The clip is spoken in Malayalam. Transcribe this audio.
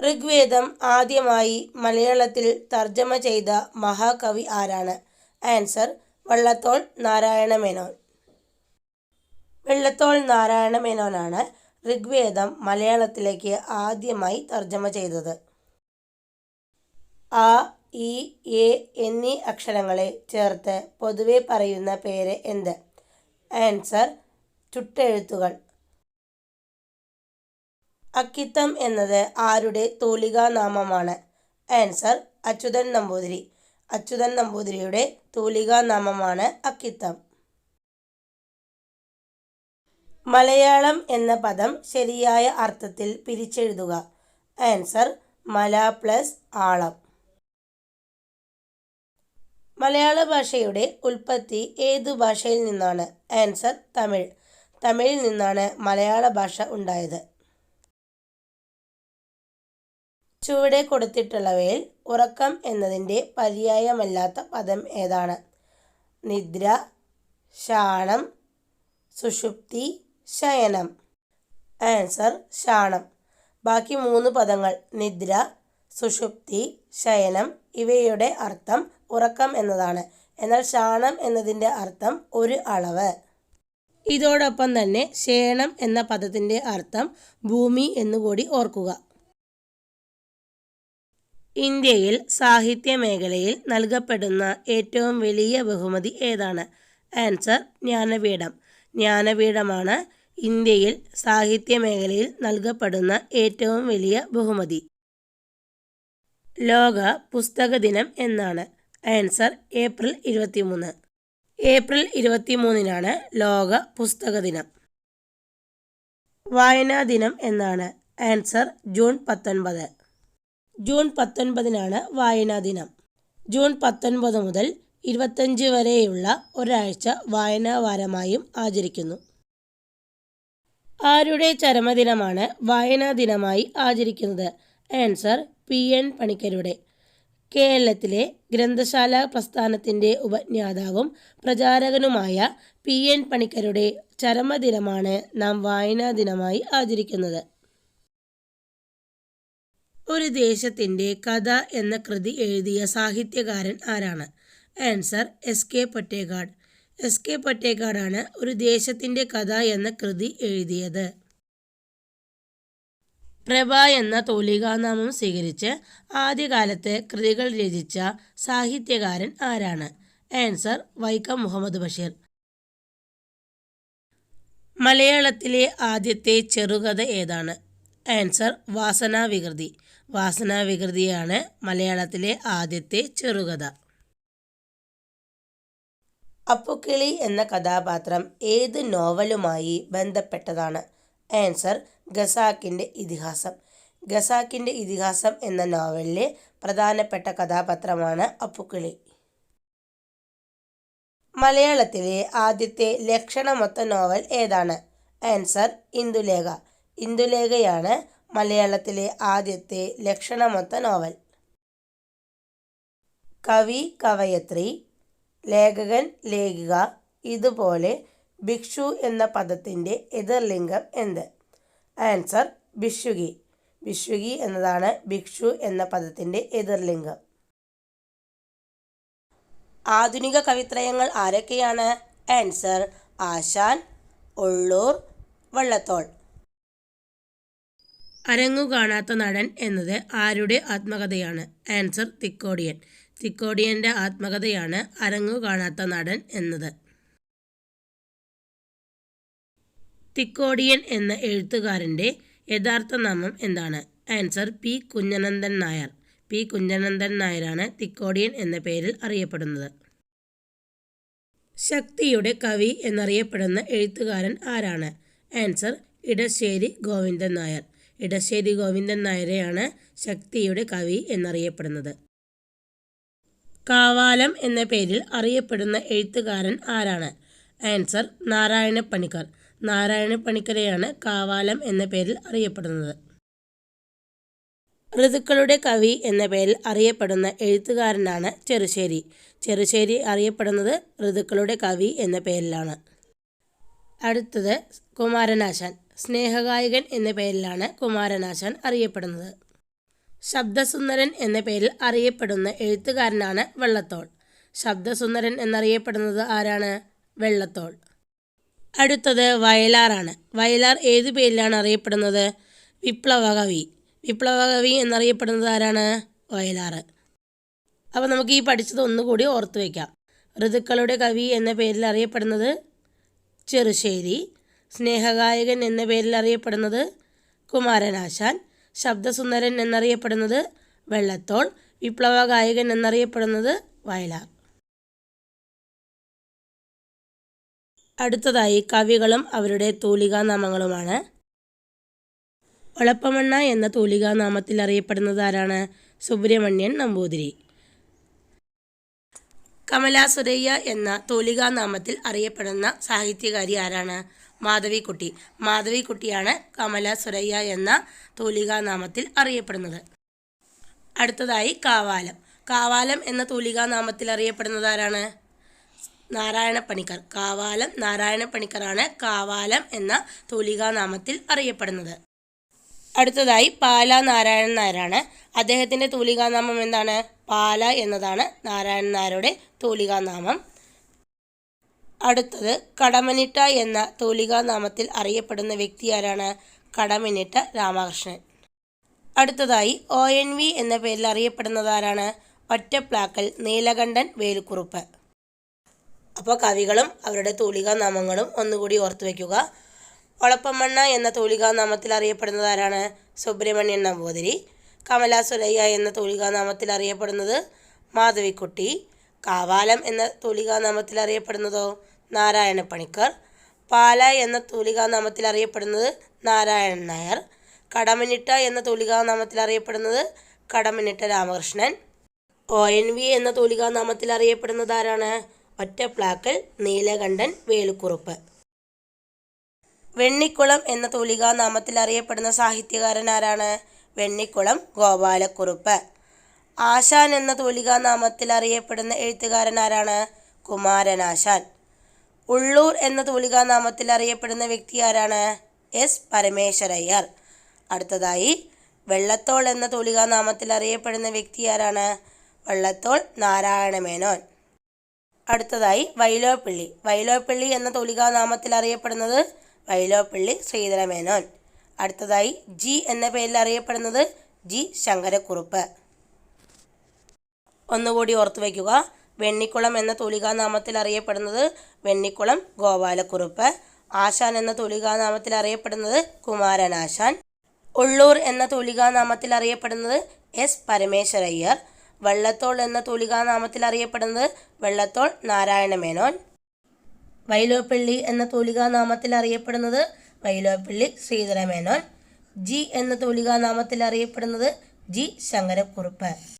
ഋഗ്വേദം ആദ്യമായി മലയാളത്തിൽ തർജ്ജമ ചെയ്ത മഹാകവി ആരാണ്? ആൻസർ വള്ളത്തോൾ നാരായണ മേനോൻ. വള്ളത്തോൾ നാരായണ മേനോനാണ് ഋഗ്വേദം മലയാളത്തിലേക്ക് ആദ്യമായി തർജ്ജമ ചെയ്തത്. ആ, ഇ, എ എന്നീ അക്ഷരങ്ങളെ ചേർത്ത് പൊതുവെ പറയുന്ന പേര് എന്ത്? ആൻസർ ചുട്ടെഴുത്തുകൾ. അക്കിത്തം എന്നത് ആരുടെ തൂലികാനാമമാണ്? ആൻസർ അച്യുതൻ നമ്പൂതിരി. അച്യുതൻ നമ്പൂതിരിയുടെ തൂലികാനാമമാണ് അക്കിത്തം. മലയാളം എന്ന പദം ശരിയായ അർത്ഥത്തിൽ പിരിച്ചെഴുതുക. ആൻസർ മല പ്ലസ് ആളം. മലയാള ഭാഷയുടെ ഉൽപ്പത്തി ഏതു ഭാഷയിൽ നിന്നാണ്? ആൻസർ തമിഴ്. തമിഴിൽ നിന്നാണ് മലയാള ഭാഷ ഉണ്ടായത്. ചുവടെ കൊടുത്തിട്ടുള്ളവയിൽ ഉറക്കം എന്നതിൻ്റെ പര്യായമല്ലാത്ത പദം ഏതാണ്? നിദ്ര, ശാണം, സുഷുപ്തി, ശയനം. ആൻസർ ശാണം. ബാക്കി 3 പദങ്ങൾ നിദ്ര, സുഷുപ്തി, ശയനം ഇവയുടെ അർത്ഥം ഉറക്കം എന്നതാണ്. എന്നാൽ ശാണം എന്നതിൻ്റെ അർത്ഥം ഒരു അളവ്. ഇതോടൊപ്പം തന്നെ ശയനം എന്ന പദത്തിൻ്റെ അർത്ഥം ഭൂമി എന്നുകൂടി ഓർക്കുക. ഇന്ത്യയിൽ സാഹിത്യ മേഖലയിൽ നൽകപ്പെടുന്ന ഏറ്റവും വലിയ ബഹുമതി ഏതാണ്? ആൻസർ ജ്ഞാനപീഠം. ജ്ഞാനപീഠമാണ് ഇന്ത്യയിൽ സാഹിത്യ മേഖലയിൽ നൽകപ്പെടുന്ന ഏറ്റവും വലിയ ബഹുമതി. ലോക പുസ്തക ദിനം എന്നാണ്? Answer April 23. ഏപ്രിൽ 23-നാണ് ലോക പുസ്തക ദിനം. വായനാ ദിനം എന്നാണ്? Answer June 19. ജൂൺ 19-നാണ് വായനാ ദിനം. ജൂൺ 19 മുതൽ 25 വരെയുള്ള ഒരാഴ്ച വായനാ വാരമായും ആചരിക്കുന്നു. ആരുടെ ചരമദിനമാണ് വായനാ ദിനമായി ആചരിക്കുന്നത്? ആൻസർ PN പണിക്കരുടെ. കേരളത്തിലെ ഗ്രന്ഥശാല പ്രസ്ഥാനത്തിൻ്റെ ഉപജ്ഞാതാവും പ്രചാരകനുമായ PN പണിക്കരുടെ ചരമദിനമാണ് നാം വായനാ ദിനമായി ആചരിക്കുന്നത്. ഒരു ദേശത്തിൻ്റെ കഥ എന്ന കൃതി എഴുതിയ സാഹിത്യകാരൻ ആരാണ്? Answer SK Pottekkatt. SK പൊറ്റേക്കാടാണ് ഒരു ദേശത്തിൻ്റെ കഥ എന്ന കൃതി എഴുതിയത്. പ്രഭ എന്ന തൂലികാനാമം സ്വീകരിച്ച് ആദ്യകാലത്ത് കൃതികൾ രചിച്ച സാഹിത്യകാരൻ ആരാണ്? ആൻസർ വൈക്കം മുഹമ്മദ് ബഷീർ. മലയാളത്തിലെ ആദ്യത്തെ ചെറുകഥ ഏതാണ്? ആൻസർ വാസനാവികൃതി. വാസനാവികൃതിയാണ് മലയാളത്തിലെ ആദ്യത്തെ ചെറുകഥ. അപ്പുക്കിളി എന്ന കഥാപാത്രം ഏത് നോവലുമായി ബന്ധപ്പെട്ടതാണ്? ആൻസർ ഖസാക്കിൻ്റെ ഇതിഹാസം. ഖസാക്കിൻ്റെ ഇതിഹാസം എന്ന നോവലിലെ പ്രധാനപ്പെട്ട കഥാപാത്രമാണ് അപ്പുക്കിളി. മലയാളത്തിലെ ആദ്യത്തെ ലക്ഷണമൊത്ത നോവൽ ഏതാണ്? ആൻസർ ഇന്ദുലേഖ. ഇന്ദുലേഖയാണ് മലയാളത്തിലെ ആദ്യത്തെ ലക്ഷണമൊത്ത നോവൽ. കവി, കവയത്രി, ലേഖകൻ, ലേഖിക ഇതുപോലെ ഭിക്ഷു എന്ന പദത്തിൻ്റെ എതിർലിംഗം എന്ത്? ആൻസർ ഭിക്ഷുകി. ഭിക്ഷുകി എന്നതാണ് ഭിക്ഷു എന്ന പദത്തിൻ്റെ എതിർലിംഗം. ആധുനിക കവിത്രയങ്ങൾ ആരൊക്കെയാണ്? ആൻസർ ആശാൻ, ഉള്ളൂർ, വള്ളത്തോൾ. അരങ്ങു കാണാത്ത നടൻ എന്നത് ആരുടെ ആത്മകഥയാണ്? ആൻസർ തിക്കോടിയൻ. തിക്കോടിയൻ്റെ ആത്മകഥയാണ് അരങ്ങു കാണാത്ത നടൻ എന്നത്. തിക്കോടിയൻ എന്ന എഴുത്തുകാരൻ്റെ യഥാർത്ഥ നാമം എന്താണ്? Answer P. Kunhanandan Nair. P. Kunhanandan നായരാണ് തിക്കോടിയൻ എന്ന പേരിൽ അറിയപ്പെടുന്നത്. ശക്തിയുടെ കവി എന്നറിയപ്പെടുന്ന എഴുത്തുകാരൻ ആരാണ്? ആൻസർ ഇടശ്ശേരി ഗോവിന്ദൻ നായർ. ഇടശ്ശേരി ഗോവിന്ദൻ നായരെയാണ് ശക്തിയുടെ കവി എന്നറിയപ്പെടുന്നത്. കാവാലം എന്ന പേരിൽ അറിയപ്പെടുന്ന എഴുത്തുകാരൻ ആരാണ്? ആൻസർ നാരായണ പണിക്കർ. നാരായണ പണിക്കരെയാണ് കാവാലം എന്ന പേരിൽ അറിയപ്പെടുന്നത്. ഋതുക്കളുടെ കവി എന്ന പേരിൽ അറിയപ്പെടുന്ന എഴുത്തുകാരനാണ് ചെറുശ്ശേരി. ചെറുശ്ശേരി അറിയപ്പെടുന്നത് ഋതുക്കളുടെ കവി എന്ന പേരിലാണ്. അടുത്തത് കുമാരനാശാൻ. സ്നേഹഗായകൻ എന്ന പേരിലാണ് കുമാരനാശാൻ അറിയപ്പെടുന്നത്. ശബ്ദസുന്ദരൻ എന്ന പേരിൽ അറിയപ്പെടുന്ന എഴുത്തുകാരനാണ് വള്ളത്തോൾ. ശബ്ദസുന്ദരൻ എന്നറിയപ്പെടുന്നത് ആരാണ്? വള്ളത്തോൾ. അടുത്തത് വയലാറാണ്. വയലാർ ഏതു പേരിലാണ് അറിയപ്പെടുന്നത്? വിപ്ലവകവി. വിപ്ലവകവി എന്നറിയപ്പെടുന്നത് ആരാണ്? വയലാർ. അപ്പോൾ നമുക്ക് ഈ പഠിച്ചത് ഒന്നുകൂടി ഓർത്തു വയ്ക്കാം. ഋതുക്കളുടെ കവി എന്ന പേരിൽ അറിയപ്പെടുന്നത് ചെറുശ്ശേരി. സ്നേഹഗായകൻ എന്ന പേരിൽ അറിയപ്പെടുന്നത് കുമാരനാശാൻ. ശബ്ദസുന്ദരൻ എന്നറിയപ്പെടുന്നത് വള്ളത്തോൾ. വിപ്ലവഗായകൻ എന്നറിയപ്പെടുന്നത് വയലാർ. അടുത്തതായി കവികളും അവരുടെ തൂലികാനാമങ്ങളുമാണ്. ഒളപ്പമണ്ണ എന്ന തൂലികാനാമത്തിൽ അറിയപ്പെടുന്നത് ആരാണ്? സുബ്രഹ്മണ്യൻ നമ്പൂതിരി. കമലാ സുരയ്യ എന്ന തൂലികാനാമത്തിൽ അറിയപ്പെടുന്ന സാഹിത്യകാരി ആരാണ്? മാധവിക്കുട്ടി. മാധവിക്കുട്ടിയാണ് കമലാ സുരയ്യ എന്ന തൂലികാനാമത്തിൽ അറിയപ്പെടുന്നത്. അടുത്തതായി കാവാലം. കാവാലം എന്ന തൂലികാനാമത്തിൽ അറിയപ്പെടുന്നത് ആരാണ്? നാരായണപ്പണിക്കർ. കാവാലം നാരായണപ്പണിക്കറാണ് കാവാലം എന്ന തൂലികാനാമത്തിൽ അറിയപ്പെടുന്നത്. അടുത്തതായി പാല നാരായണൻ നായരാണ്. അദ്ദേഹത്തിൻ്റെ തൂലികാനാമം എന്താണ്? പാല എന്നതാണ് നാരായണൻ നായരുടെ തൂലികാനാമം. അടുത്തത് കടമനിട്ട എന്ന തൂലികാനാമത്തിൽ അറിയപ്പെടുന്ന വ്യക്തി ആരാണ്? കടമനിട്ട രാമകൃഷ്ണൻ. അടുത്തതായി ONV എന്ന പേരിൽ അറിയപ്പെടുന്നത് ആരാണ്? ഒറ്റപ്ലാക്കൽ നീലകണ്ഠൻ വേലുക്കുറുപ്പ്. അപ്പോൾ കവികളും അവരുടെ തൂലികാനാമങ്ങളും ഒന്നുകൂടി ഓർത്തു വയ്ക്കുക. ഒളപ്പമണ്ണ എന്ന തൂലികാനാമത്തിൽ അറിയപ്പെടുന്നത് ആരാണ്? സുബ്രഹ്മണ്യൻ നമ്പൂതിരി. കമലാ സുരയ്യ എന്ന തൂലികാനാമത്തിൽ അറിയപ്പെടുന്നത് മാധവിക്കുട്ടി. കാവാലം എന്ന തൂലികാനാമത്തിൽ അറിയപ്പെടുന്നതോ നാരായണപ്പണിക്കർ. പാല എന്ന തൂലികാനാമത്തിൽ അറിയപ്പെടുന്നത് നാരായണൻ നായർ. കടമനിട്ട എന്ന തൂലികാനാമത്തിൽ അറിയപ്പെടുന്നത് കടമനിട്ട രാമകൃഷ്ണൻ. ONV എന്ന തൂലികാനാമത്തിൽ അറിയപ്പെടുന്നത് ആരാണ്? ഒറ്റപ്ലാക്കൽ നീലകണ്ഠൻ വേലുക്കുറുപ്പ്. വെണ്ണിക്കുളം എന്ന തൂലികാനാമത്തിൽ അറിയപ്പെടുന്ന സാഹിത്യകാരൻ ആരാണ്? വെണ്ണിക്കുളം ഗോപാലക്കുറുപ്പ്. ആശാൻ എന്ന തൂലികാനാമത്തിൽ അറിയപ്പെടുന്ന എഴുത്തുകാരൻ ആരാണ്? കുമാരനാശാൻ. ഉള്ളൂർ എന്ന തൂലികാനാമത്തിൽ അറിയപ്പെടുന്ന വ്യക്തി ആരാണ്? S പരമേശ്വരയ്യർ. അടുത്തതായി വള്ളത്തോൾ എന്ന തൂലികാനാമത്തിൽ അറിയപ്പെടുന്ന വ്യക്തി ആരാണ്? വള്ളത്തോൾ നാരായണമേനോൻ. അടുത്തതായി വൈലോപ്പിള്ളി. വൈലോപ്പിള്ളി എന്ന തൂലികാനാമത്തിൽ അറിയപ്പെടുന്നത് വൈലോപ്പിള്ളി ശ്രീധരമേനോൻ. അടുത്തതായി G എന്ന പേരിൽ അറിയപ്പെടുന്നത് G ശങ്കരക്കുറുപ്പ്. ഒന്നുകൂടി ഓർത്തു വയ്ക്കുക. വെണ്ണിക്കുളം എന്ന തൂലികാനാമത്തിൽ അറിയപ്പെടുന്നത് വെണ്ണിക്കുളം ഗോപാലക്കുറുപ്പ്. ആശാൻ എന്ന തൂലികാനാമത്തിൽ അറിയപ്പെടുന്നത് കുമാരനാശാൻ. ഉള്ളൂർ എന്ന തൂലികാനാമത്തിൽ അറിയപ്പെടുന്നത് S പരമേശ്വരയ്യർ. വള്ളത്തോൾ എന്ന തൂലികാനാമത്തിൽ അറിയപ്പെടുന്നത് വള്ളത്തോൾ നാരായണമേനോൻ. വൈലോപ്പിള്ളി എന്ന തൂലികാനാമത്തിൽ അറിയപ്പെടുന്നത് വൈലോപ്പിള്ളി ശ്രീധരമേനോൻ. G എന്ന തൂലികാനാമത്തിൽ അറിയപ്പെടുന്നത് G ശങ്കരക്കുറുപ്പ്.